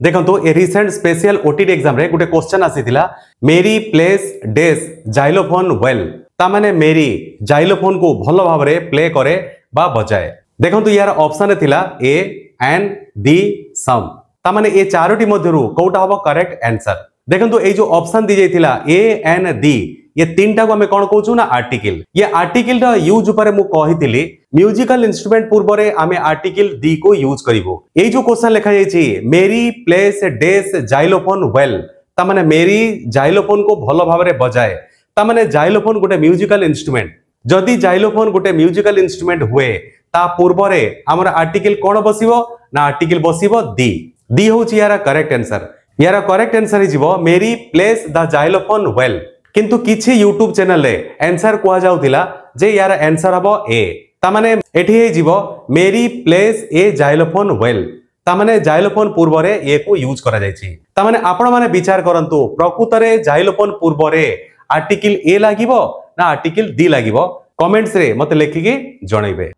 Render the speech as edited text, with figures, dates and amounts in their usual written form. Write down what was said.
देखो ए recent special OTT exam रे गोटे क्वेश्चन आसीथिला मेरी प्लेस डेस जाइलोफोन वेल ता माने मेरी जाइलोफोन को भलो भाव रे प्ले करे बा बजाए। देखो यार ऑप्शन रे थिला ए एंड दी सम ता माने ए चारोटी मध्यरु कोटा हबो करेक्ट आंसर। देखो ए जो option the जाइथिला A and the ये तीनटा को हमें कौन कहूँ ना आर्टिकल। ये आर्टिकल रा यूज ऊपर मु कहिथिली म्यूजिकल इंस्ट्रूमेंट पूर्व रे आमे आर्टिकल दी को यूज करिवो। ए जो क्वेश्चन लिखा जाइछि मेरी प्लेस डेस जाइलोफोन वेल ता माने मेरी जाइलोफोन को भलो भाव रे बजाए ता माने जाइलोफोन गोटे म्यूजिकल इंस्ट्रूमेंट। जदि जाइलोफोन गोटे म्यूजिकल इंस्ट्रूमेंट हुए ता पूर्व रे हमर आर्टिकल कोन बसिबो ना आर्टिकल बसिबो दी। दी होछि यार करेक्ट आंसर। यार करेक्ट आंसर हिजिबो मेरी प्लेस द जाइलोफोन वेल। किंतु किछि यूट्यूब चैनल रे आंसर कुआ जाउतिला जे यार आंसर हबो ए ता माने एठी हे जिवो मेरी प्लेस ए जाइलोफोन वेल ता माने जाइलोफोन पूर्व रे ए को यूज करा जायछि। ता माने आपण माने विचार करंतु प्रकृत रे जाइलोफोन पूर्व रे आर्टिकल ए लागिवो ना आर्टिकल दी लागिवो कमेंट्स रे मते लेखिके जणाइबे।